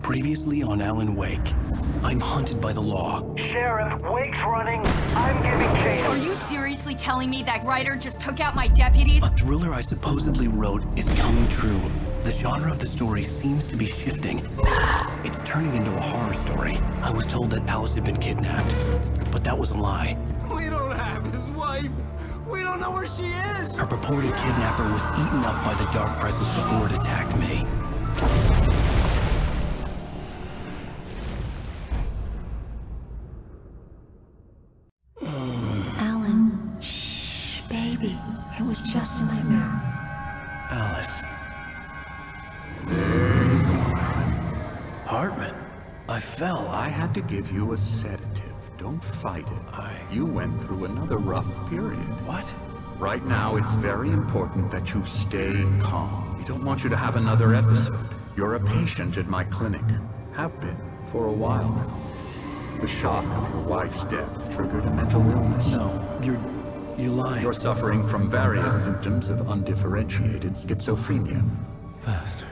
Previously on Alan Wake, I'm hunted by the law. Sheriff, Wake's running. I'm giving chase. Are you seriously telling me that writer just took out my deputies? A thriller I supposedly wrote is coming true. The genre of the story seems to be shifting. It's turning into a horror story. I was told that Alice had been kidnapped, but that was a lie. We don't have his wife. We don't know where she is. Her purported kidnapper was eaten up by the dark presence before it attacked me. Alan, shh, baby. It was just a nightmare. Alice. Hartman, I fell. I had to give you a sedative. Don't fight it. You went through another rough period. What? Right now, it's very important that you stay calm. We don't want you to have another episode. You're a patient at my clinic. Have been for a while now. The shock of your wife's death triggered a mental illness. No, you're lying. You're suffering from various symptoms of undifferentiated schizophrenia. Bastard.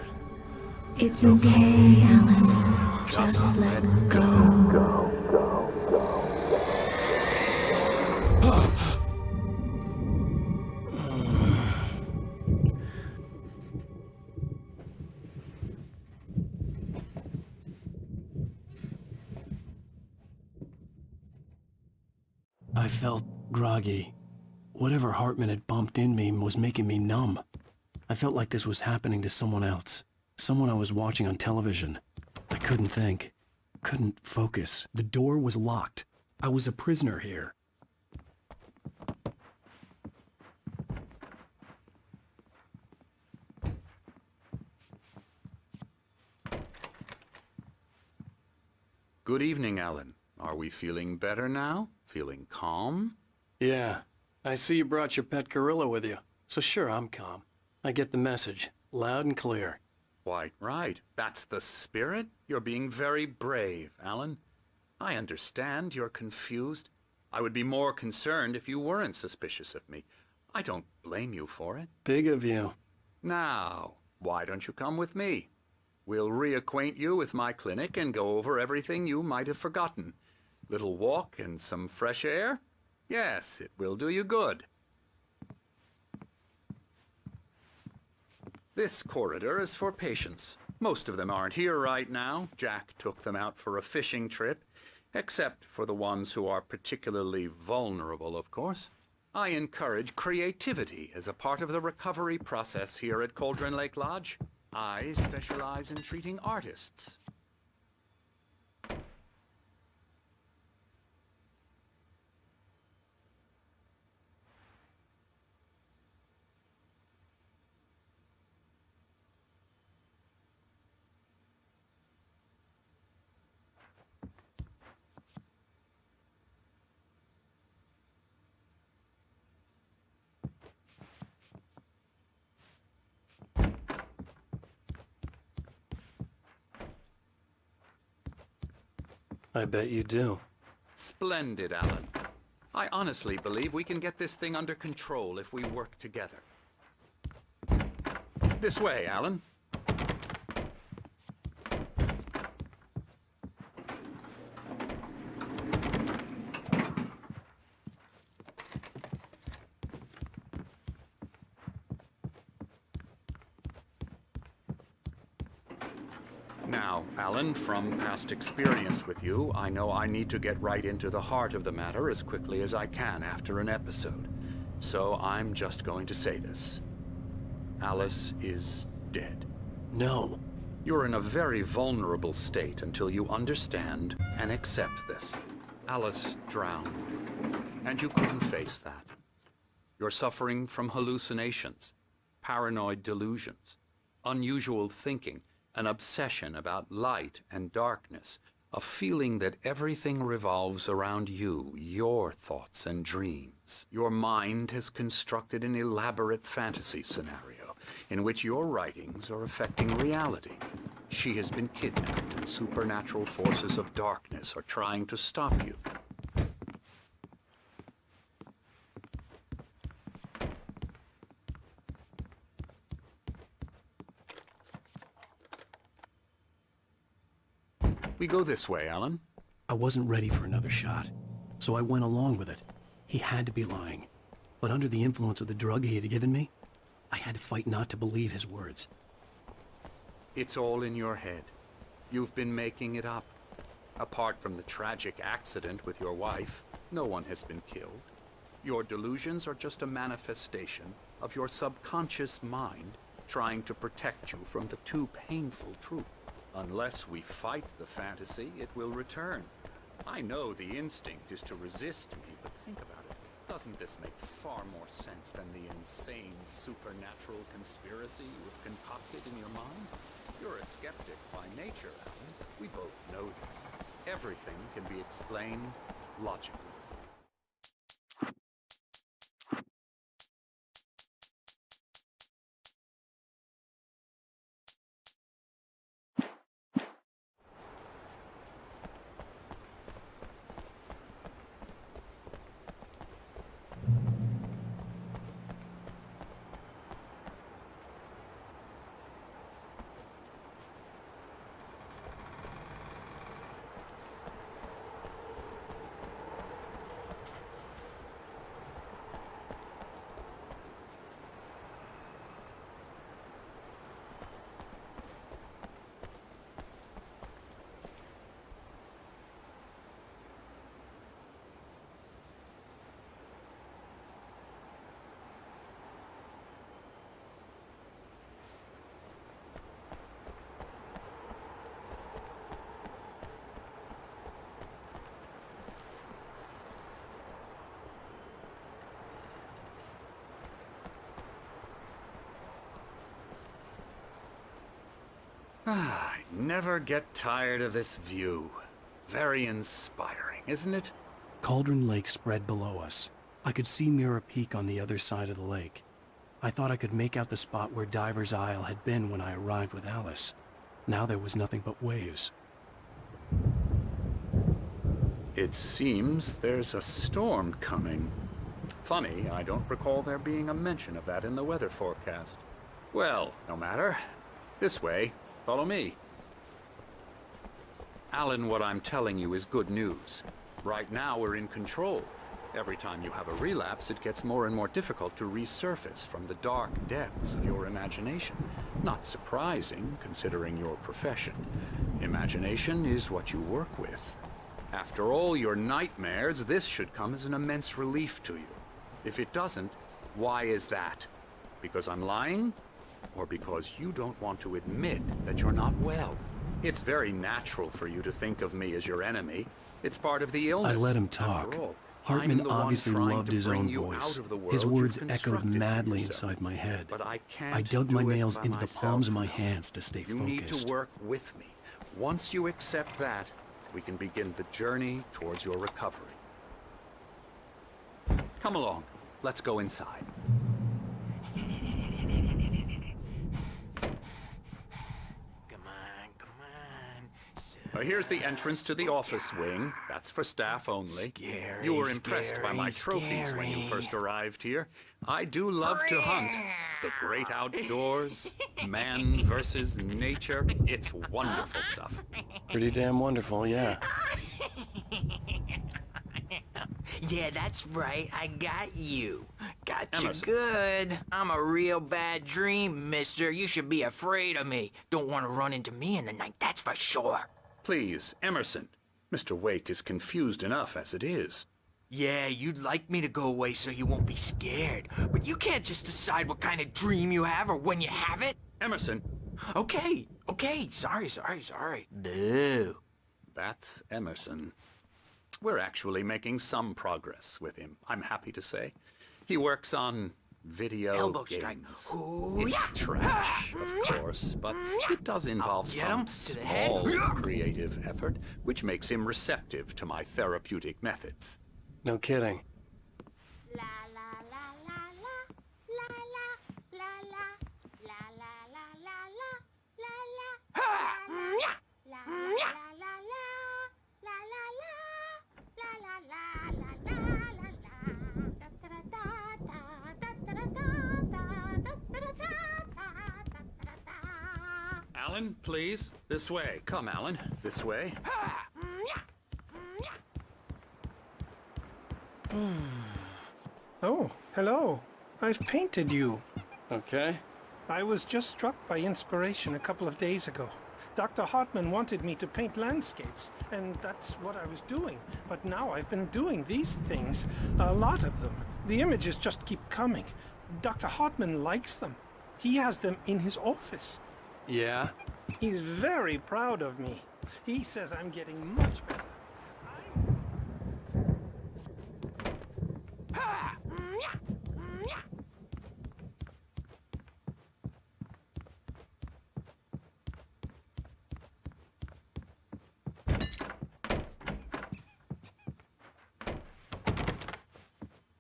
It's okay, Alan. Just let go. I felt groggy. Whatever Hartman had bumped in me was making me numb. I felt like this was happening to someone else. Someone I was watching on television. I couldn't think. Couldn't focus. The door was locked. I was a prisoner here. Good evening, Alan. Are we feeling better now? Feeling calm? Yeah. I see you brought your pet gorilla with you. So sure, I'm calm. I get the message. Loud and clear. Quite right. That's the spirit. You're being very brave, Alan. I understand you're confused. I would be more concerned if you weren't suspicious of me. I don't blame you for it. Big of you. Now, why don't you come with me? We'll reacquaint you with my clinic and go over everything you might have forgotten. Little walk and some fresh air? Yes, it will do you good. This corridor is for patients. Most of them aren't here right now. Jack took them out for a fishing trip, except for the ones who are particularly vulnerable, of course. I encourage creativity as a part of the recovery process here at Cauldron Lake Lodge. I specialize in treating artists. I bet you do. Splendid, Alan. I honestly believe we can get this thing under control if we work together. This way, Alan. Now, Alan, from past experience with you, I know I need to get right into the heart of the matter as quickly as I can after an episode. So I'm just going to say this. Alice is dead. No. You're in a very vulnerable state until you understand and accept this. Alice drowned, and you couldn't face that. You're suffering from hallucinations, paranoid delusions, unusual thinking, an obsession about light and darkness, a feeling that everything revolves around you, your thoughts and dreams. Your mind has constructed an elaborate fantasy scenario in which your writings are affecting reality. She has been kidnapped, and supernatural forces of darkness are trying to stop you. We go this way, Alan. I wasn't ready for another shot, so I went along with it. He had to be lying. But under the influence of the drug he had given me, I had to fight not to believe his words. It's all in your head. You've been making it up. Apart from the tragic accident with your wife, no one has been killed. Your delusions are just a manifestation of your subconscious mind trying to protect you from the too painful truth. Unless we fight the fantasy, it will return. I know the instinct is to resist me, but think about it. Doesn't this make far more sense than the insane supernatural conspiracy you've concocted in your mind? You're a skeptic by nature, Alan. We both know this. Everything can be explained logically. I never get tired of this view. Very inspiring, isn't it? Cauldron Lake spread below us. I could see Mirror Peak on the other side of the lake. I thought I could make out the spot where Diver's Isle had been when I arrived with Alice. Now there was nothing but waves. It seems there's a storm coming. Funny, I don't recall there being a mention of that in the weather forecast. Well, no matter. This way. Follow me. Alan, what I'm telling you is good news. Right now, we're in control. Every time you have a relapse, it gets more and more difficult to resurface from the dark depths of your imagination. Not surprising, considering your profession. Imagination is what you work with. After all your nightmares, this should come as an immense relief to you. If it doesn't, why is that? Because I'm lying? Or because you don't want to admit that you're not well? It's very natural for you to think of me as your enemy. It's part of the illness. I let him talk. After all, Hartman I'm the one obviously trying loved to his bring own you voice. out of the world His words you've echoed constructed for madly yourself. inside my head. But I can't I dug do my it nails by into the myself palms of my now. hands to stay You focused. need to work with me. Once you accept that, we can begin the journey towards your recovery. Come along. Let's go inside. Here's the entrance to the office wing. That's for staff only. You were impressed by my trophies when you first arrived here. I do love to hunt. The great outdoors, man versus nature. It's wonderful stuff. Pretty damn wonderful, yeah. Yeah, that's right. I got you. Got you Emerson. good. I'm a real bad dream, mister. You should be afraid of me. Don't want to run into me in the night, that's for sure. Please, Emerson. Mr. Wake is confused enough as it is. Yeah, you'd like me to go away so you won't be scared. But you can't just decide what kind of dream you have or when you have it. Emerson, Okay. Sorry. Boo. that's Emerson. We're actually making some progress with him, I'm happy to say. He works on video Elbow games. strike. Ooh, It's yeah. trash, of course, but it does involve Get some him to the head. small creative effort, which makes him receptive to my therapeutic methods. No kidding. La la la la la la la la la la la la la la la la la la Alan, please. This way. Come, Alan. This way. Oh, hello. I've painted you. Okay. I was just struck by inspiration a couple of days ago. Dr. Hartman wanted me to paint landscapes, and that's what I was doing. But now I've been doing these things, a lot of them. The images just keep coming. Dr. Hartman likes them. He has them in his office. Yeah? He's very proud of me. He says I'm getting much better.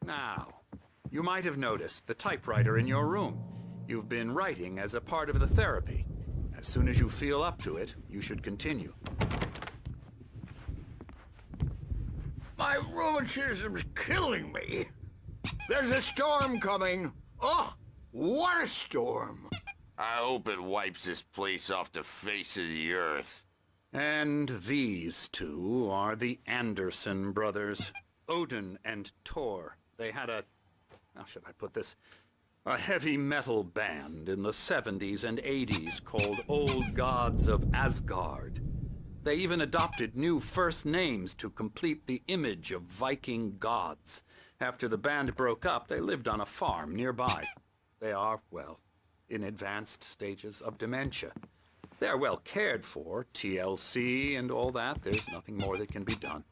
Now, you might have noticed the typewriter in your room. You've been writing as a part of the therapy. As soon as you feel up to it, you should continue. My rheumatism's killing me. There's a storm coming. Oh, what a storm. I hope it wipes this place off the face of the earth. And these two are the Anderson brothers, Odin and Thor. They had how should I put this? A heavy metal band in the 70s and 80s called Old Gods of Asgard. They even adopted new first names to complete the image of Viking gods. After the band broke up, they lived on a farm nearby. They are, well, in advanced stages of dementia. They're well cared for, TLC and all that. There's nothing more that can be done.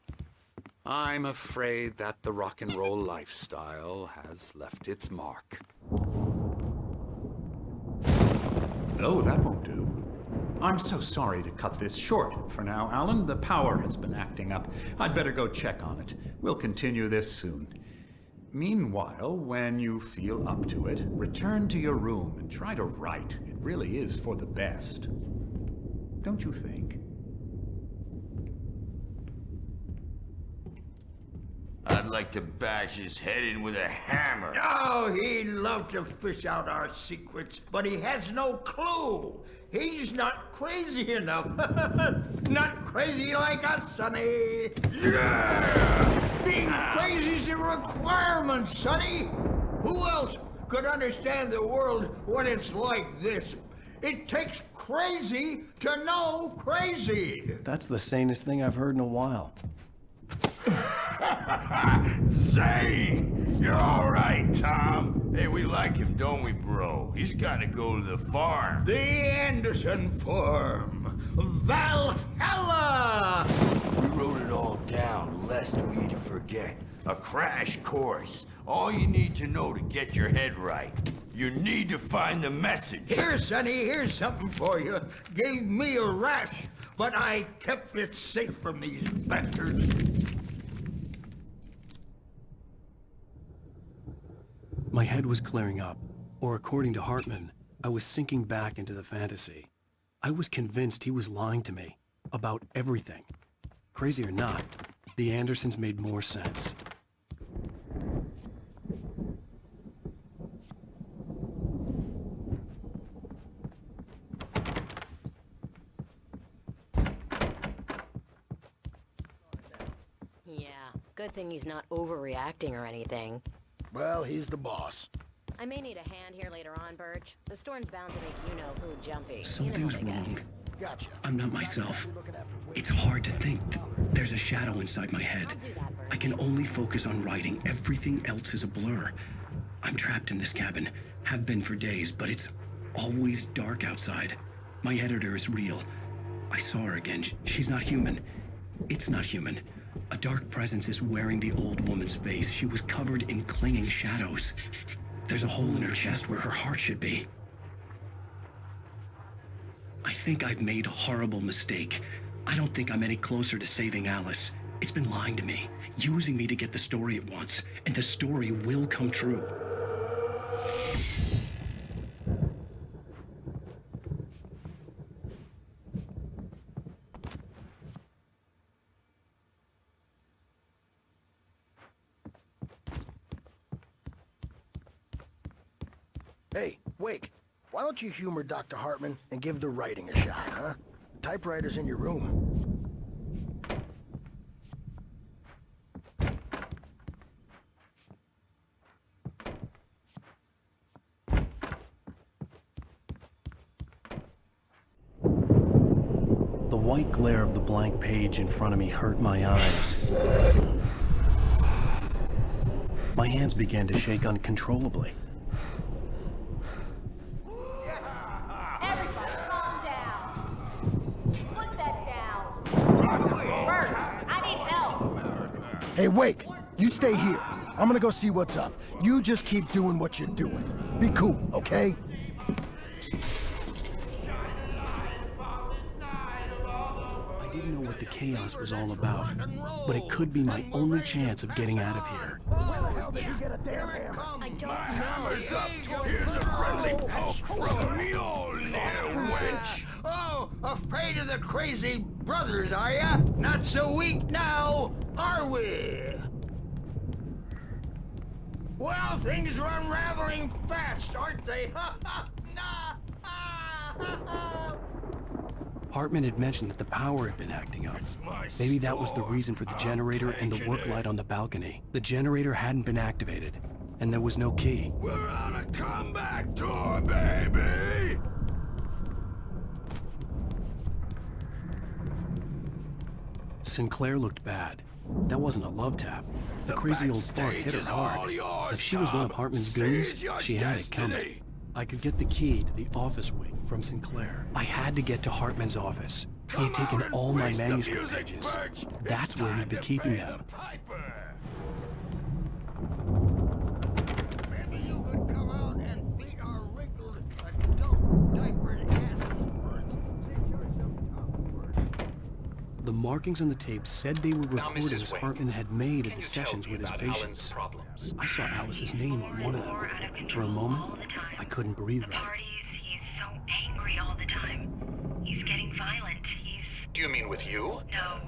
I'm afraid that the rock and roll lifestyle has left its mark. Oh, that won't do. I'm so sorry to cut this short for now, Alan. The power has been acting up. I'd better go check on it. We'll continue this soon. Meanwhile, when you feel up to it, return to your room and try to write. It really is for the best. Don't you think? I'd like to bash his head in with a hammer. Oh, he'd love to fish out our secrets, but he has no clue. He's not crazy enough. Not crazy like us, Sonny. Yeah! Being crazy's a requirement, Sonny. Who else could understand the world when it's like this? It takes crazy to know crazy. That's the sanest thing I've heard in a while. Say, you're all right, Tom. Hey, we like him, don't we, bro? He's got to go to the farm. The Anderson farm. Valhalla! We wrote it all down, lest we forget. A crash course. All you need to know to get your head right. You need to find the message. Here, Sonny, here's something for you. Gave me a rash, but I kept it safe from these bastards. My head was clearing up, or according to Hartman, I was sinking back into the fantasy. I was convinced he was lying to me about everything. Crazy or not, the Andersons made more sense. Yeah, good thing he's not overreacting or anything. Well, he's the boss. I may need a hand here later on, Birch. The storm's bound to make you-know-who jumpy. Something's wrong. Gotcha. I'm not myself. It's hard to think. There's a shadow inside my head. I'll do that, Birch. I can only focus on writing. Everything else is a blur. I'm trapped in this cabin. Have been for days, but it's always dark outside. My editor is real. I saw her again. She's not human. It's not human. A dark presence is wearing the old woman's face. She was covered in clinging shadows. There's a hole in her chest where her heart should be. I think I've made a horrible mistake. I don't think I'm any closer to saving Alice. It's been lying to me, using me to get the story it wants, and the story will come true. Hey, Wake, why don't you humor Dr. Hartman and give the writing a shot, huh? The typewriter's in your room. The white glare of the blank page in front of me hurt my eyes. My hands began to shake uncontrollably. Everybody calm down. Put that down. Bert, I need help. Hey, Wake, you stay here. I'm gonna go see what's up. You just keep doing what you're doing. Be cool, okay? I didn't know what the chaos was all about, but it could be my only chance of getting out of here. I don't know. Hammer's up. Here's a friendly poke from me, old little wench. Oh, afraid of the crazy brothers, are ya? Not so weak now, are we? Well, things are unraveling fast, aren't they? Hartman had mentioned that the power had been acting up. Maybe that was the reason for the generator and the work light on the balcony. The generator hadn't been activated, and there was no key. We're on a comeback tour, baby! Sinclair looked bad. That wasn't a love tap. The crazy old fart hit her hard. If she was one of Hartman's goons, she had it coming. I could get the key to the office wing from Sinclair. I had to get to Hartman's office. He had taken all my manuscript pages. That's where he'd been keeping them. Maybe you could come out and beat our wrinkled adult diapered asses for it. markings on the tape said they were Now, Mrs. recordings Wake, Hartman had made can at the you tell sessions me with his about Alan's patients. problems? I saw Alice's name on one of them. For a moment, I couldn't breathe right. Parties, he's so angry all the time. He's getting violent. Do you mean with you? No,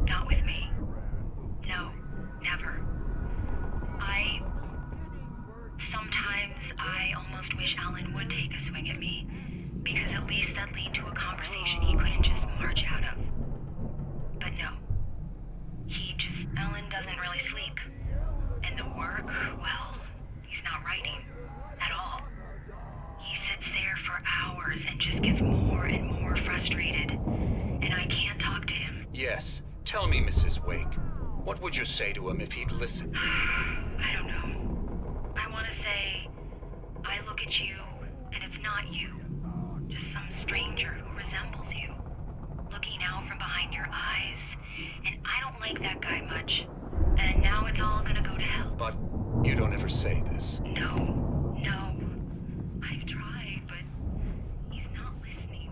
not with me. No, never. Sometimes I almost wish Alan would take a swing at me, because at least that'd lead to a conversation he couldn't just march out of. But no. Alan doesn't really sleep. And the work, well, he's not writing at all. He sits there for hours and just gets more and more frustrated. And I can't talk to him. Yes. Tell me, Mrs. Wake. What would you say to him if he'd listen? I don't know. I want to say, I look at you, and it's not you. Just some stranger who resembles you. Looking out from behind your eyes. And I don't like that guy much. And now it's all gonna go to hell. But you don't ever say this. No. I've tried, but he's not listening.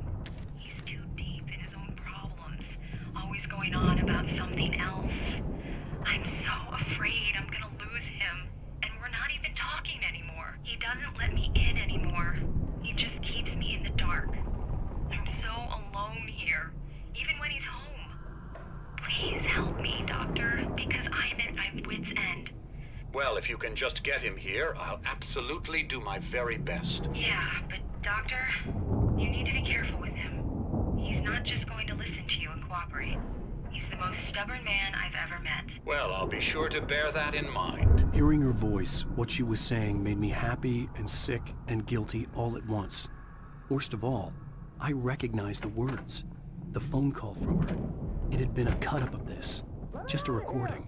He's too deep in his own problems. Always going on about something else. I'm so afraid I'm gonna lose him. And we're not even talking anymore. He doesn't let me in anymore. He just keeps me in the dark. I'm so alone here, even when he's home. Please help me, Doctor, because I'm at my wit's end. Well, if you can just get him here, I'll absolutely do my very best. Yeah, but Doctor, you need to be careful with him. He's not just going to listen to you and cooperate. He's the most stubborn man I've ever met. Well, I'll be sure to bear that in mind. Hearing her voice, what she was saying made me happy and sick and guilty all at once. Worst of all, I recognized the words. The phone call from her. It had been a cut-up of this. Just a recording.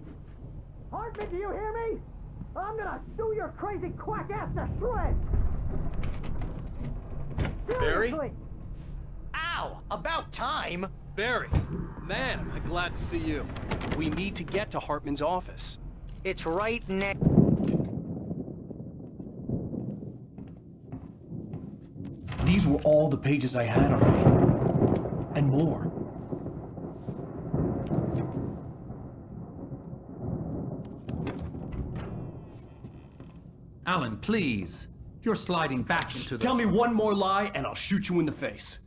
Hartman, do you hear me? I'm gonna chew your crazy quack ass to shreds! Barry? Seriously! Ow! About time! Barry, man, am I glad to see you. We need to get to Hartman's office. It's right next. These were all the pages I had on me. And more. Alan, please. You're sliding back into the... Tell me one more lie and I'll shoot you in the face.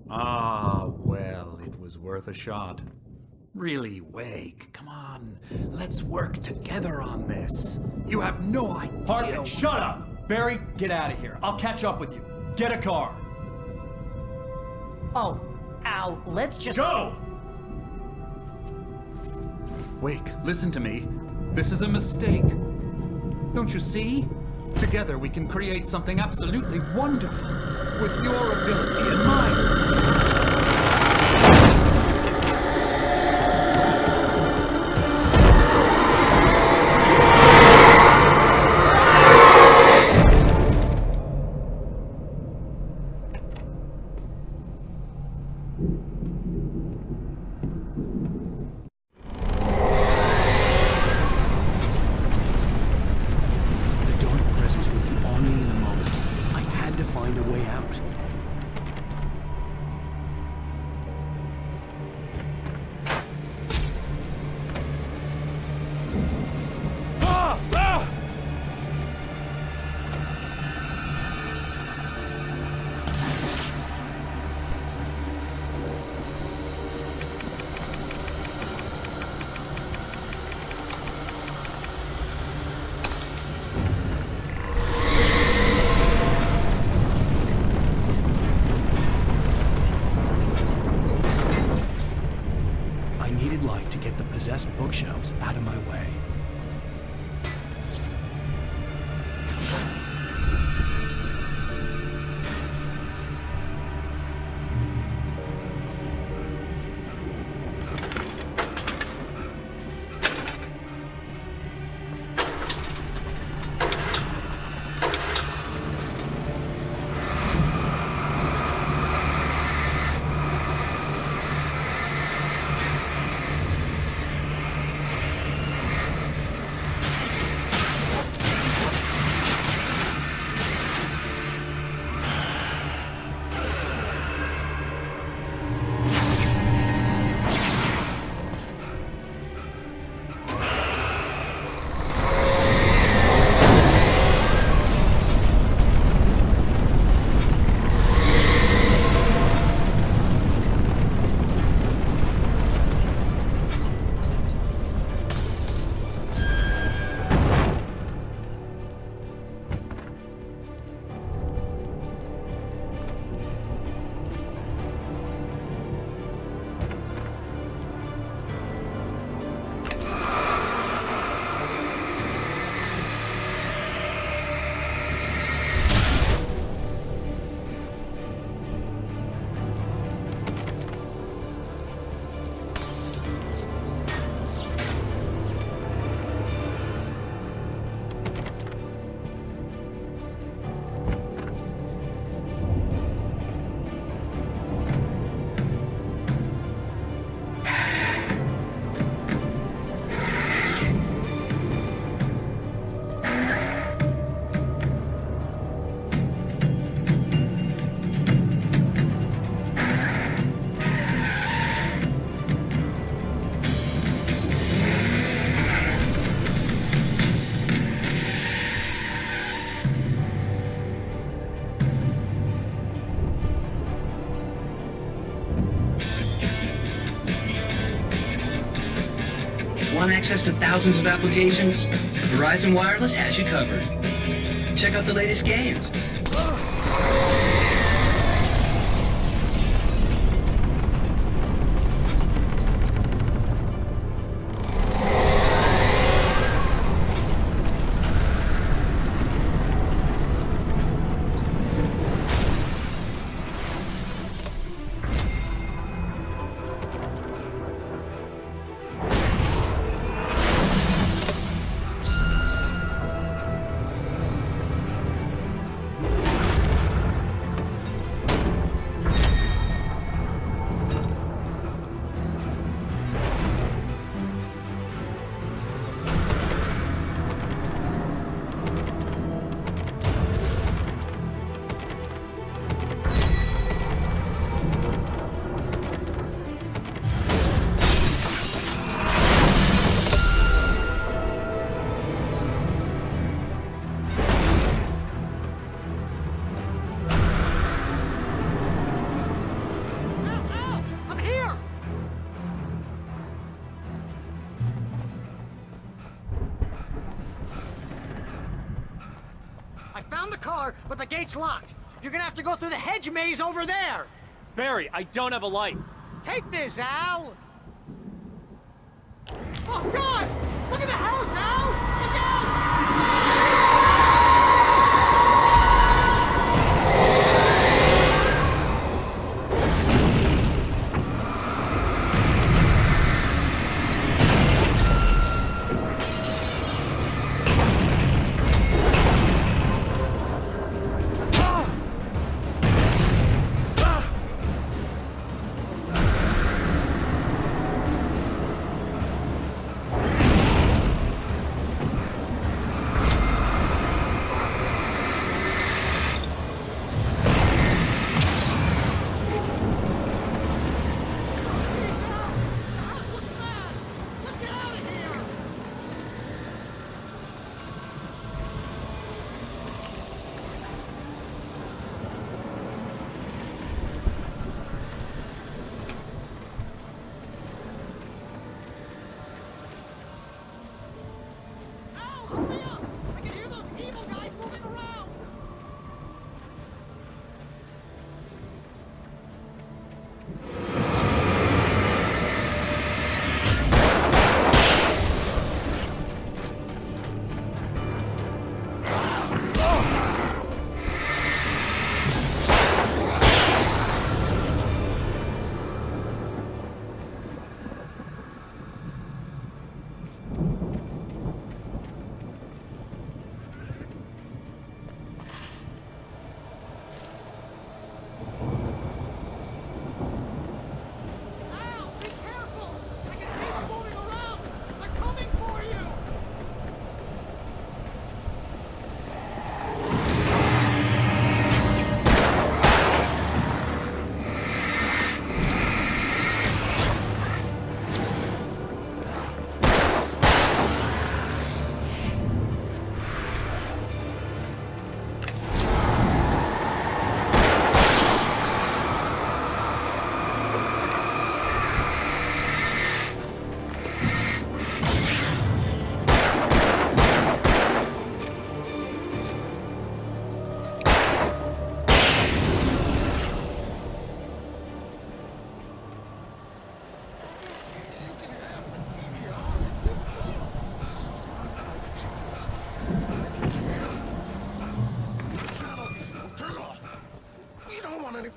Ah, well, it was worth a shot. Really, Wake, come on. Let's work together on this. You have no idea... Hartman, shut up! Barry, get out of here. I'll catch up with you. Get a car. Oh, Al, let's just... Go! Wake, listen to me. This is a mistake. Don't you see? Together we can create something absolutely wonderful. With your ability and mine. Want access to thousands of applications? Verizon Wireless has you covered. Check out the latest games. Found the car, but the gate's locked. You're gonna have to go through the hedge maze over there. Barry, I don't have a light. Take this, Al. Oh, God! Look at the house, Al! Look out!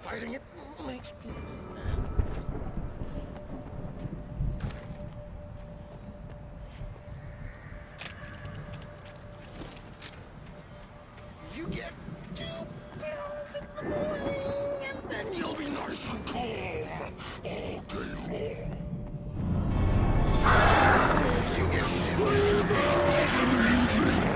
Fighting it makes people sad. You get 2 pills in the morning, and then you'll be nice and calm all day long. You get 3 pills in the evening.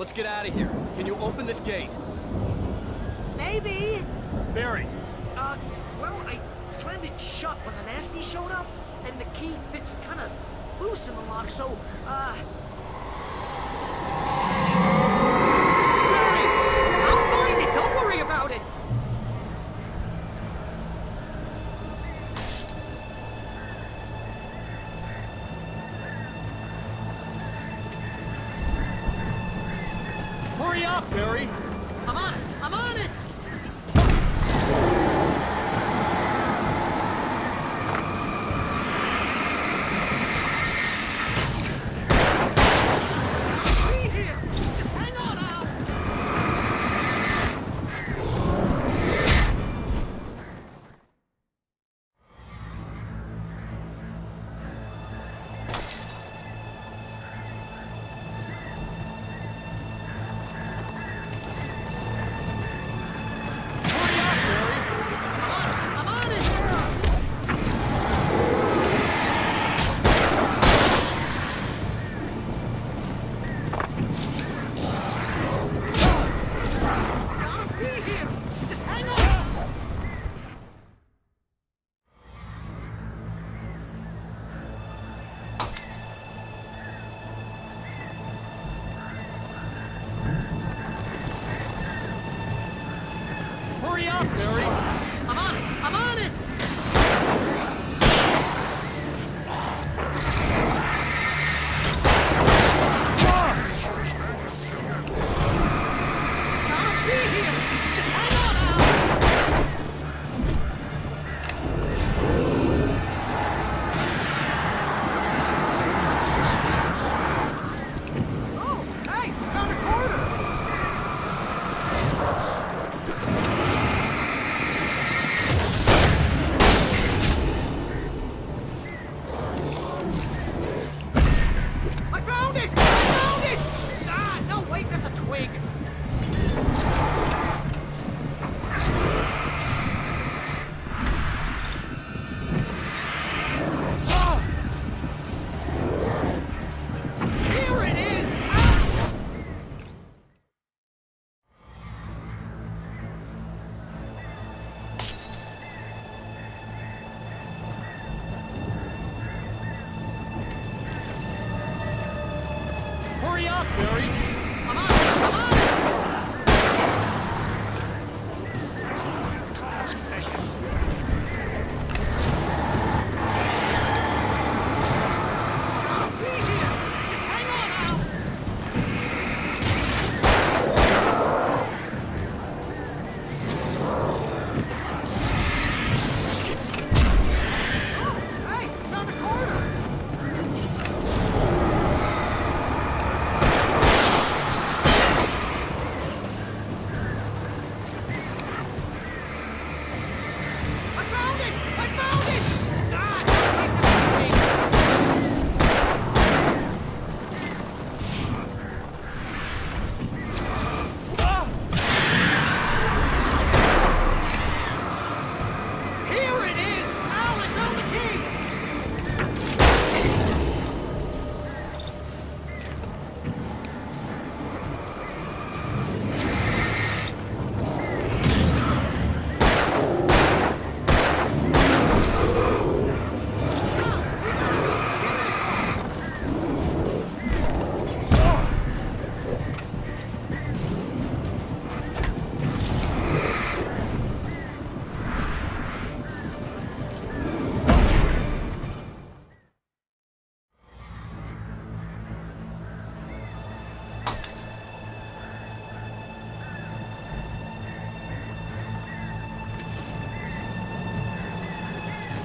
let's get out of here. Can you open this gate? Maybe. Barry. Well, I slammed it shut when the nasty showed up, and the key fits kind of loose in the lock, so, Barry! I'll find it! Don't worry about it! Hurry up, Barry! I'm on it! I'm on it! Hurry up, Barry! I'm on it! I'm on it! It's gotta be here! Just hang on now! Oh, hey! Found a quarter! Hurry up, Barry! I'm on it! I'm on it! Be here! Just hang on now! Oh, hey! Found a corner!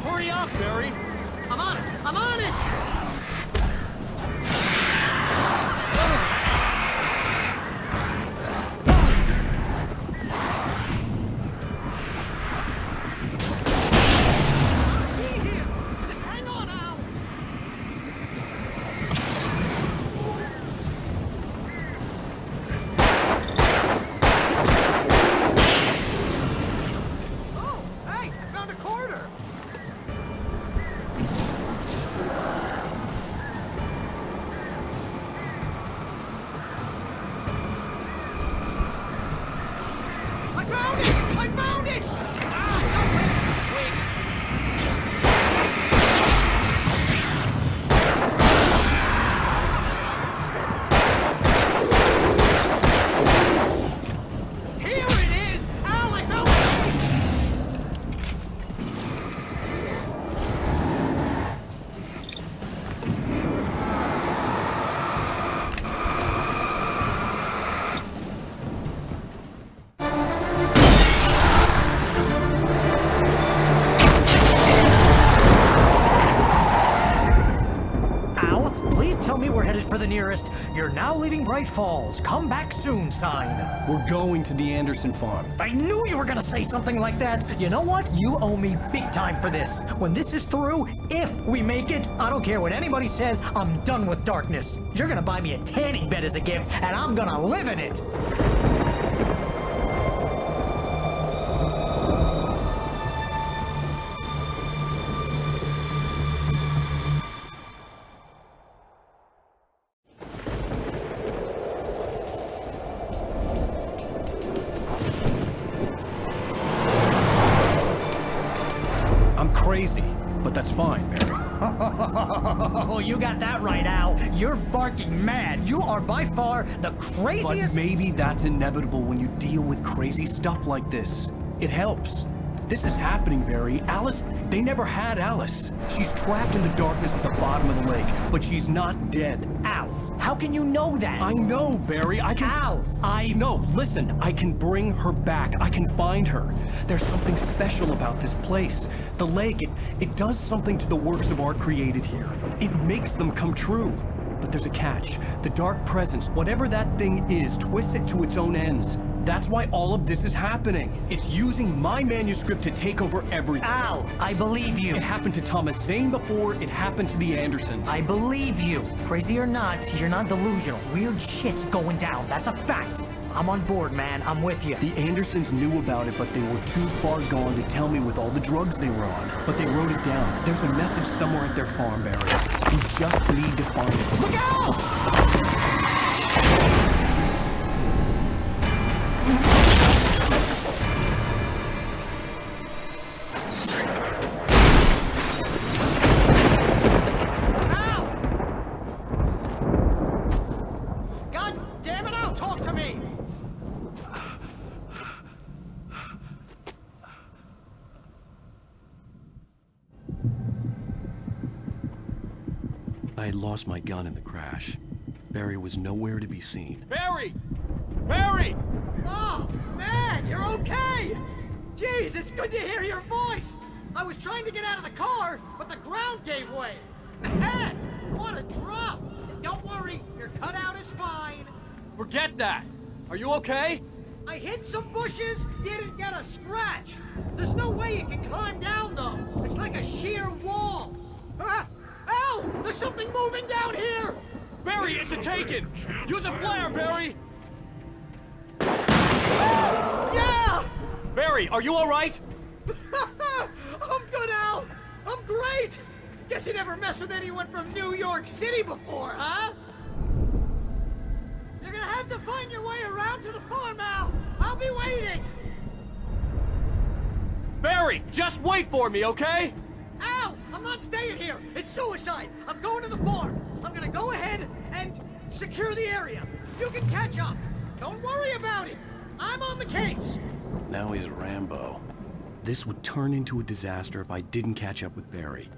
Hurry up, Barry! I'm on it! I'm on it! Be here! Just hang on now! Oh, hey! I found a quarter! Please tell me we're headed for the nearest "You're now leaving Bright Falls. Come back soon" sign. We're going to the Anderson farm. I knew you were gonna say something like that. You know what? You owe me big time for this. When this is through, if we make it, I don't care what anybody says, I'm done with darkness. You're gonna buy me a tanning bed as a gift, and I'm gonna live in it. I'm crazy, but that's fine, Barry. Oh, you got that right, Al. You're barking mad. You are by far the craziest. But maybe that's inevitable when you deal with crazy stuff like this. It helps. This is happening, Barry. Alice, they never had Alice. She's trapped in the darkness at the bottom of the lake, but she's not dead. Al, how can you know that? I know, Barry. I can... Al, No, listen. I can bring her back. I can find her. There's something special about this place. The lake, it does something to the works of art created here. It makes them come true. But there's a catch. The dark presence, whatever that thing is, twists it to its own ends. That's why all of this is happening. It's using my manuscript to take over everything. Al, I believe you. It happened to Thomas Zane before, it happened to the Andersons. I believe you. Crazy or not, you're not delusional. Weird shit's going down. That's a fact. I'm on board, man. I'm with you. The Andersons knew about it, but they were too far gone to tell me with all the drugs they were on. But they wrote it down. There's a message somewhere at their farm, Barry. We just need to find it. Look out! I had lost my gun in the crash. Barry was nowhere to be seen. Barry! Barry! Oh, man, you're okay! Jeez, it's good to hear your voice! I was trying to get out of the car, but the ground gave way. Man, what a drop! Don't worry, your cutout is fine. Forget that! Are you okay? I hit some bushes, didn't get a scratch. There's no way you can climb down, though. It's like a sheer wall. Ah! Al! There's something moving down here! Barry, it's a taken! Use a flare, Barry! Oh, yeah! Barry, are you alright? I'm good, Al! I'm great! Guess you never messed with anyone from New York City before, huh? You're gonna have to find your way around to the farm, Al! I'll be waiting! Barry, just wait for me, okay? Al! I'm not staying here! It's suicide! I'm going to the farm! I'm gonna go ahead and secure the area! You can catch up! Don't worry about it! I'm on the case! Now he's Rambo. This would turn into a disaster if I didn't catch up with Barry.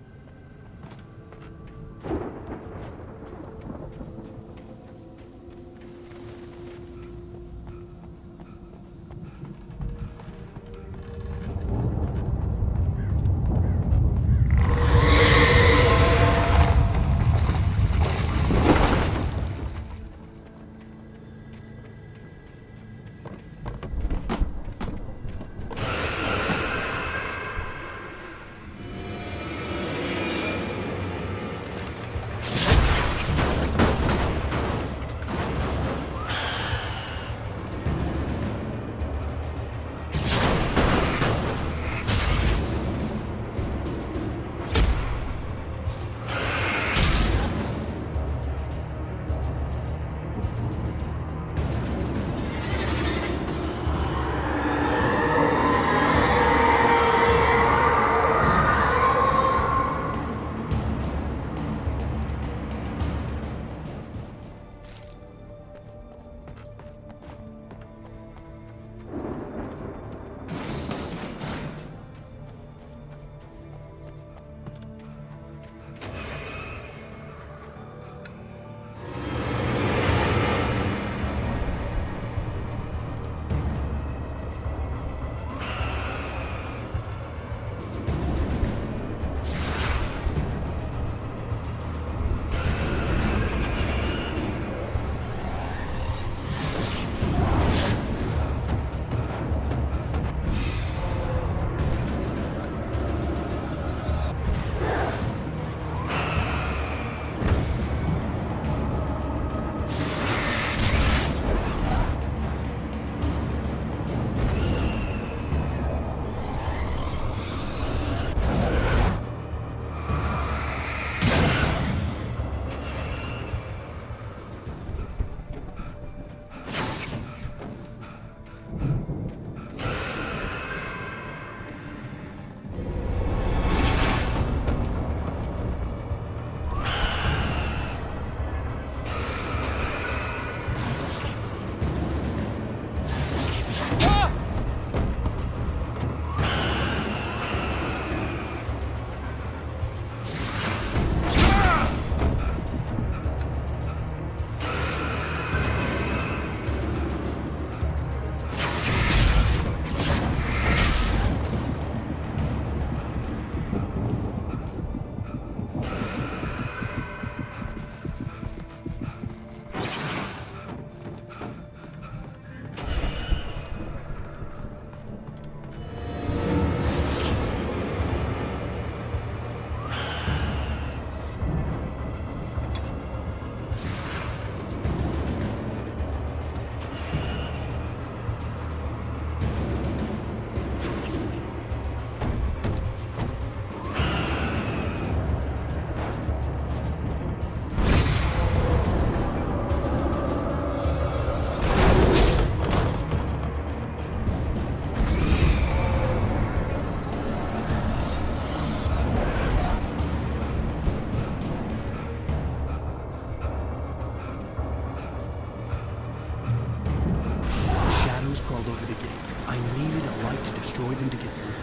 held over the gate. I needed a light to destroy them to get through.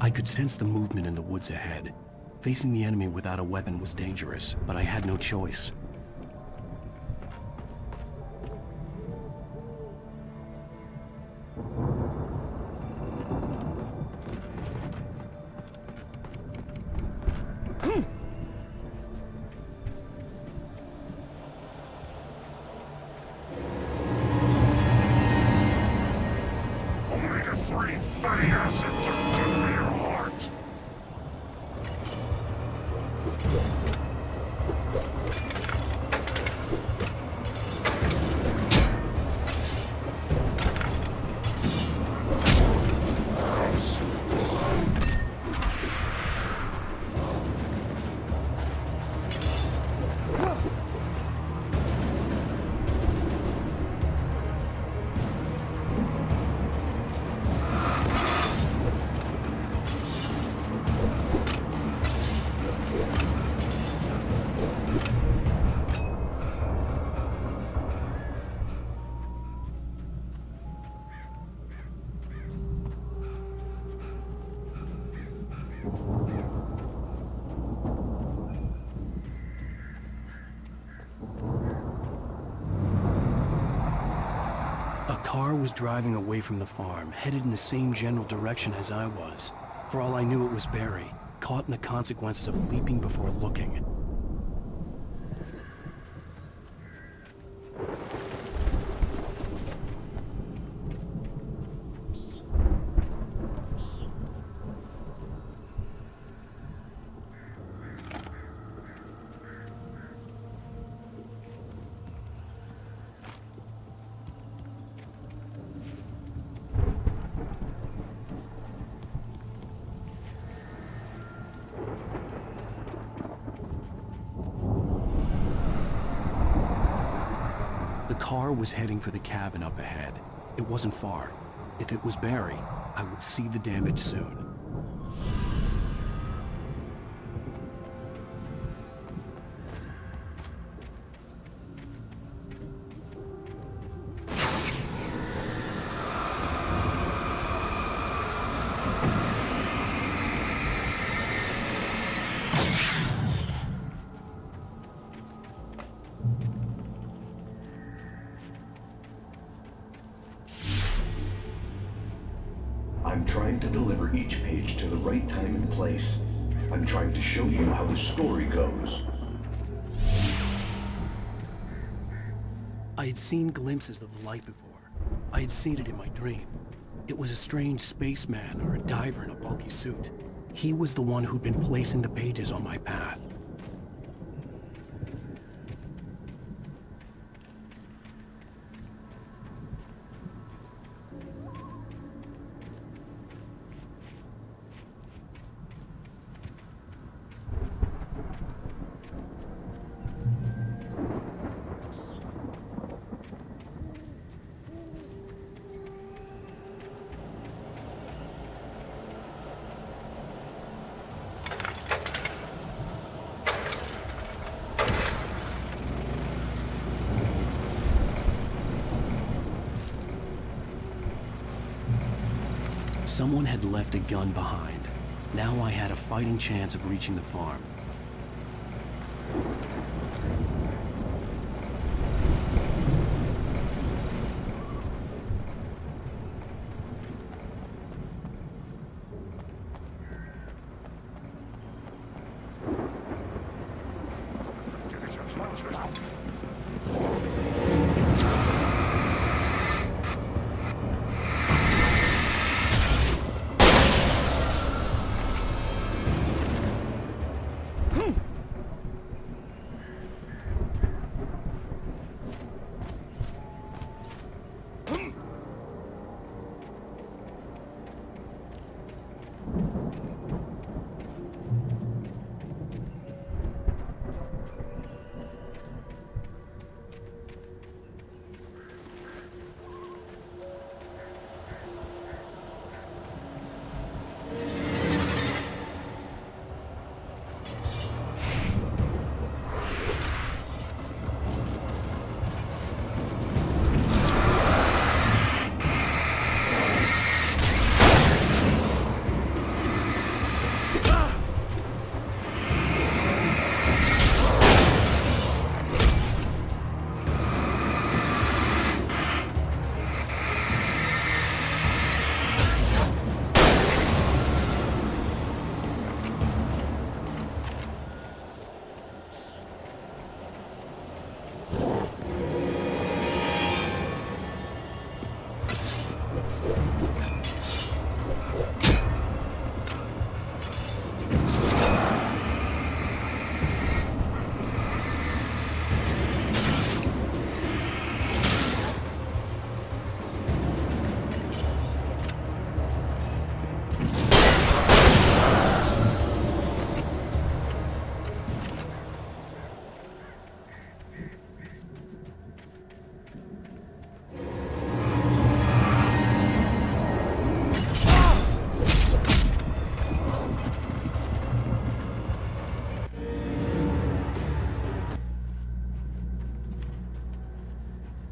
I could sense the movement in the woods ahead. Facing the enemy without a weapon was dangerous, but I had no choice. car was driving away from the farm, headed in the same general direction as I was. For all I knew, it was Barry, caught in the consequences of leaping before looking. The car was heading for the cabin up ahead. It wasn't far. If it was Barry, I would see the damage soon. I'm trying to deliver each page to the right time and place. I'm trying to show you how the story goes. I had seen glimpses of the light before. I had seen it in my dream. It was a strange spaceman or a diver in a bulky suit. He was the one who'd been placing the pages on my path. Someone had left a gun behind. Now I had a fighting chance of reaching the farm.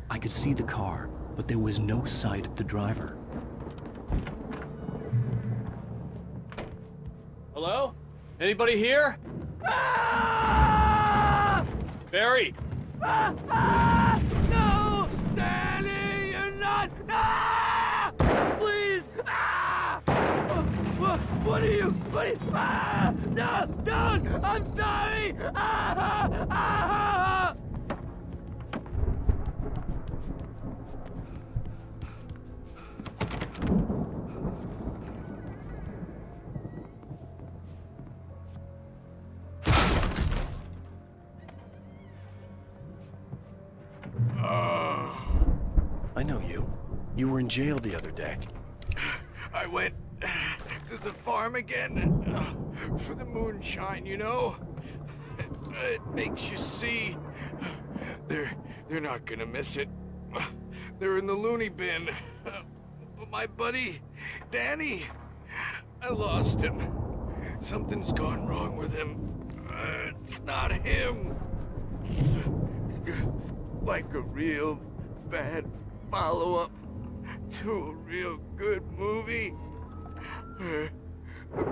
I could see the car, but there was no sight of the driver. Hello? Anybody here? Barry! No! Danny, you're not! Please! What are you? No! Don't! I'm sorry! I know you. You were in jail the other day. I went to the farm again for the moonshine, you know? It makes you see. They're not gonna miss it. They're in the loony bin. But my buddy, Danny, I lost him. Something's gone wrong with him. It's not him. Like a real bad follow-up to a real good movie. The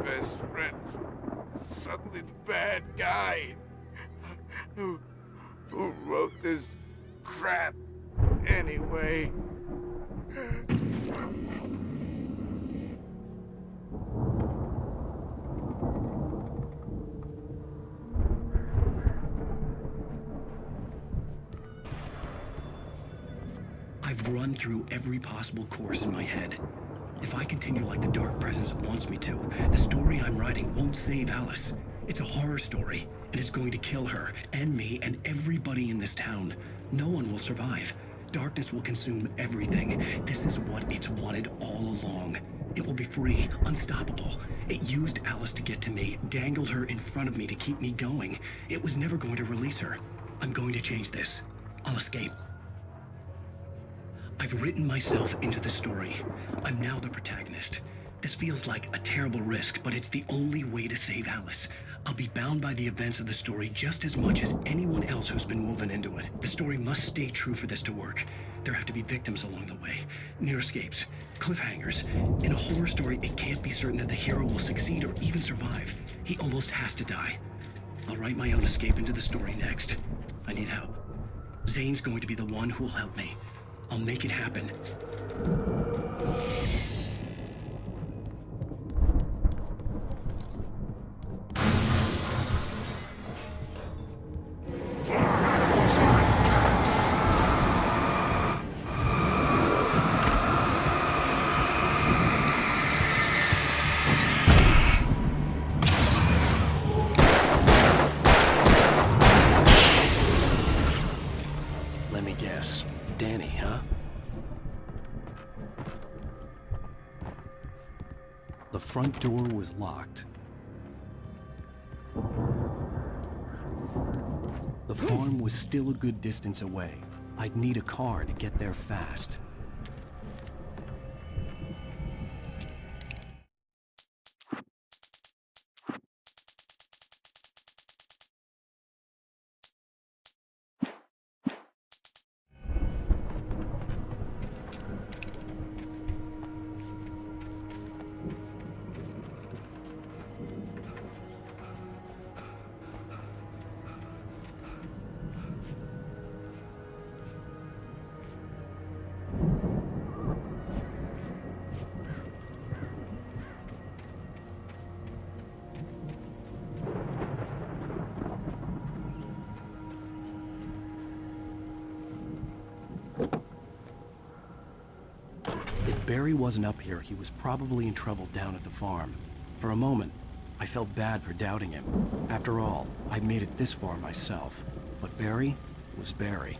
best friend's suddenly the bad guy. Who wrote this crap anyway? I've run through every possible course in my head. If I continue like the Dark Presence wants me to, the story I'm writing won't save Alice. It's a horror story, and it's going to kill her, and me, and everybody in this town. No one will survive. Darkness will consume everything. This is what it's wanted all along. It will be free, unstoppable. It used Alice to get to me, dangled her in front of me to keep me going. It was never going to release her. I'm going to change this. I'll escape. I've written myself into the story. I'm now the protagonist. This feels like a terrible risk, but it's the only way to save Alice. I'll be bound by the events of the story just as much as anyone else who's been woven into it. The story must stay true for this to work. There have to be victims along the way, near escapes, cliffhangers. In a horror story, it can't be certain that the hero will succeed or even survive. He almost has to die. I'll write my own escape into the story next. I need help. Zane's going to be the one who'll help me. I'll make it happen. Let me guess. Danny, huh? The front door was locked. The farm was still a good distance away. I'd need a car to get there fast. If Barry wasn't up here, he was probably in trouble down at the farm. For a moment, I felt bad for doubting him. After all, I made it this far myself. But Barry was Barry.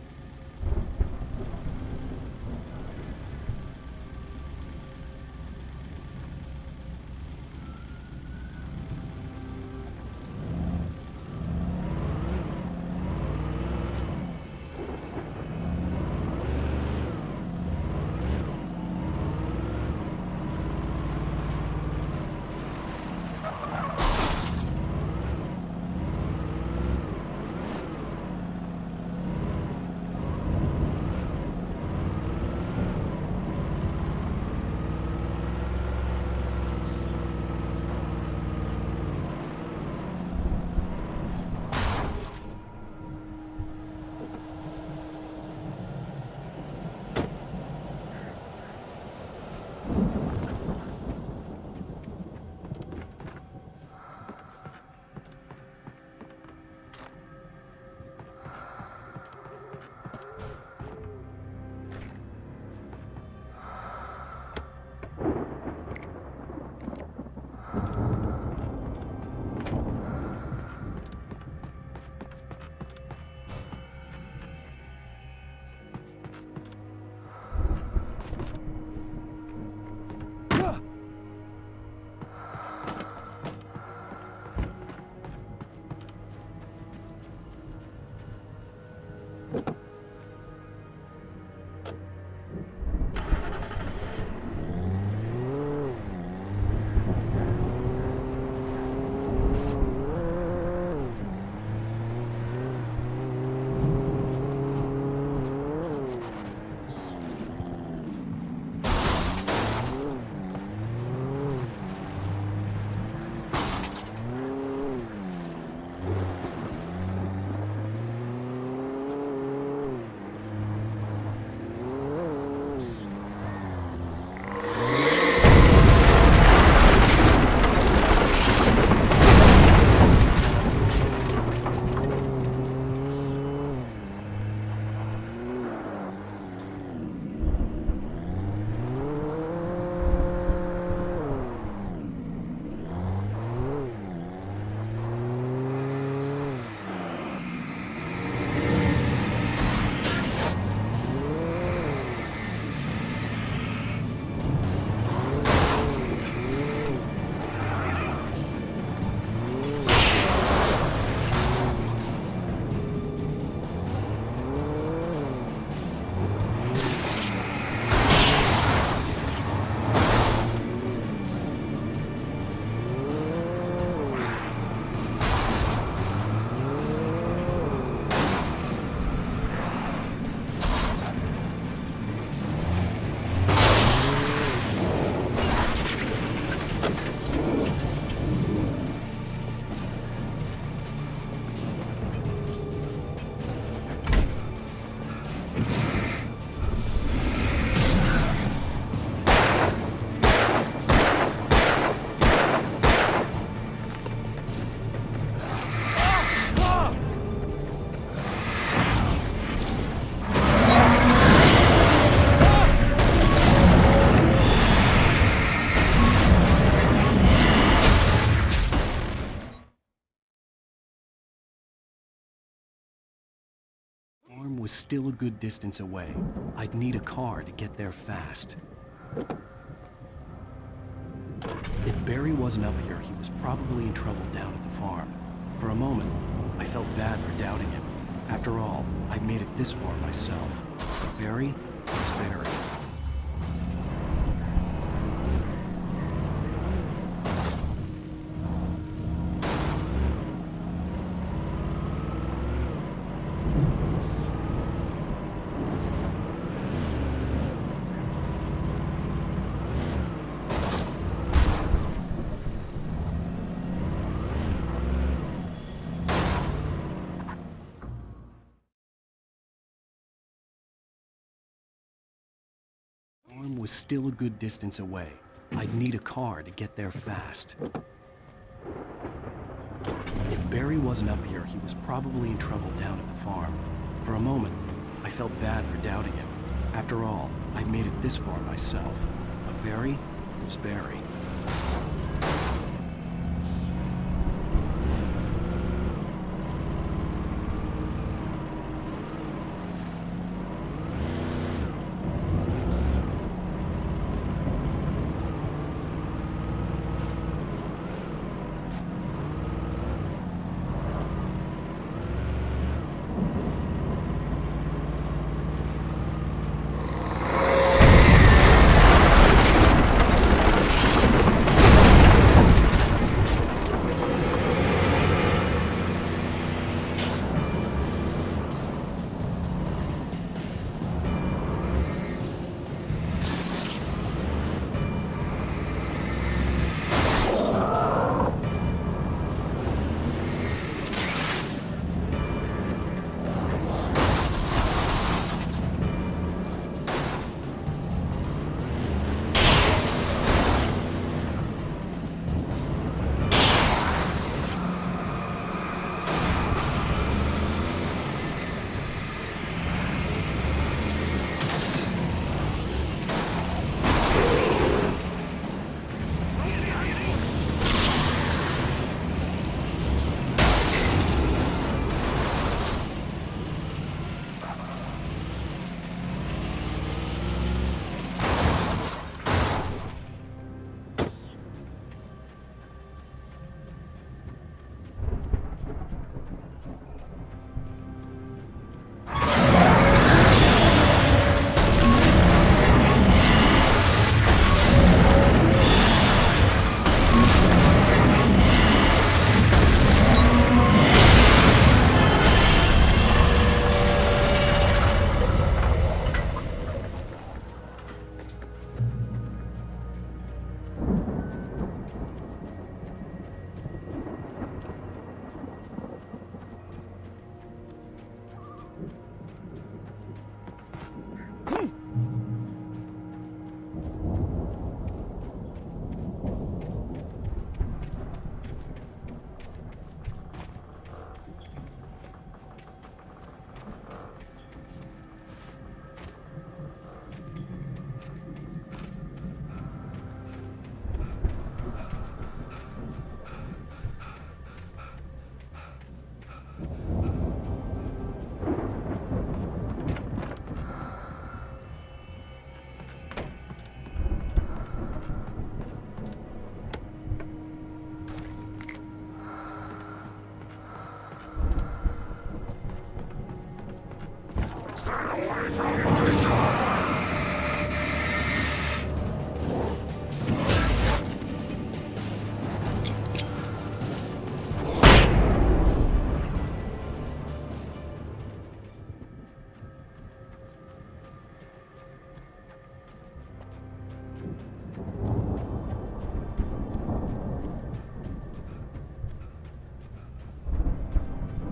was still a good distance away. I'd need a car to get there fast. If Barry wasn't up here, he was probably in trouble down at the farm. For a moment, I felt bad for doubting him. After all, I'd made it this far myself. But Barry was Barry. The farm was still a good distance away. I'd need a car to get there fast. If Barry wasn't up here, he was probably in trouble down at the farm. For a moment, I felt bad for doubting him. After all, I'd made it this far myself. But Barry was Barry.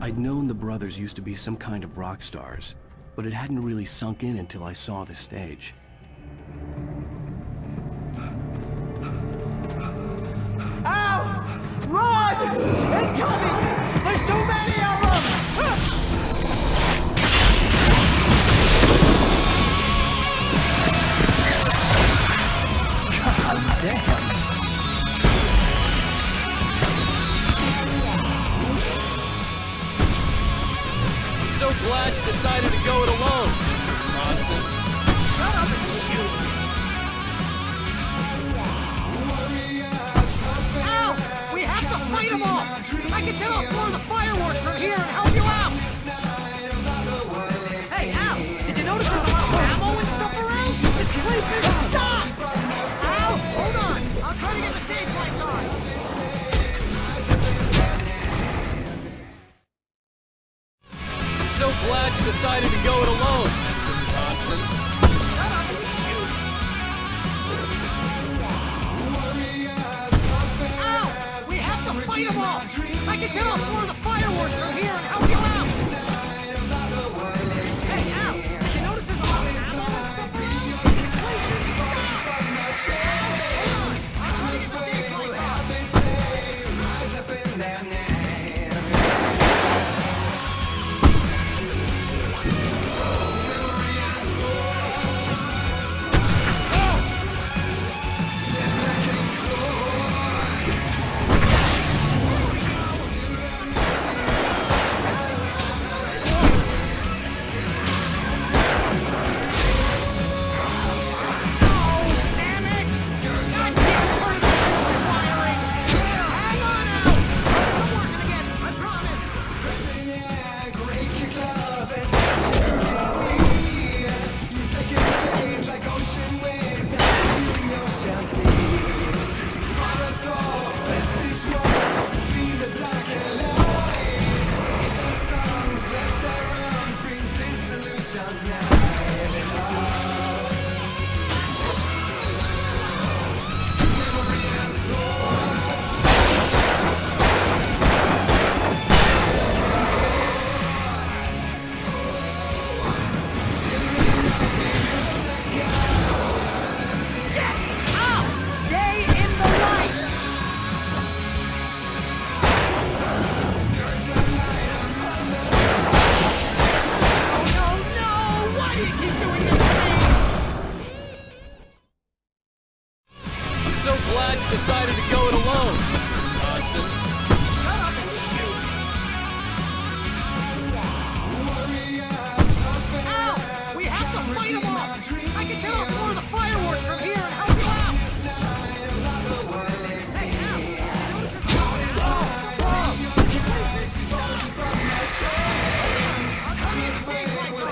I'd known the brothers used to be some kind of rock stars, but it hadn't really sunk in until I saw the stage. Ow! Run! Incoming! There's too many of them! God damn! I'm so glad you decided to go it set off more of the fireworks from here and help you out! Hey, Al! Did you notice there's a lot of ammo and stuff around? This place is stocked! Hold on! I'll try to get the stage lights out! Decided to go it alone, Mr. Johnson. Shut up and shoot! Al! We have to fight them off! I can set off more of the fireworks from here and help you out! Hey, Al! Did you notice there's a lot of ammo stuff around? This place is stocked! I'll try to get the stage lights on!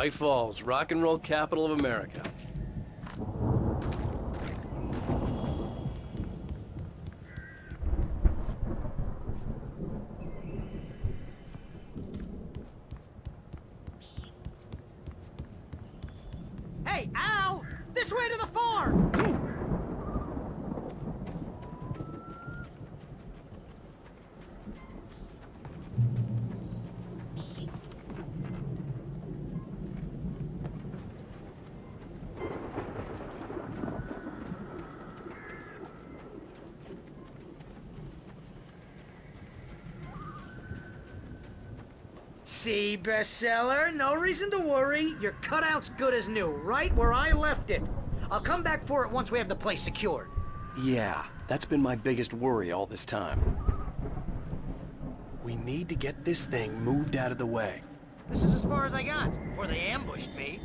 Hawaii Falls, rock and roll capital of America. Hey, Al! This way to the farm! See, bestseller? No reason to worry. Your cutout's good as new, right where I left it. I'll come back for it once we have the place secured. Yeah, that's been my biggest worry all this time. We need to get this thing moved out of the way. This is as far as I got before they ambushed me.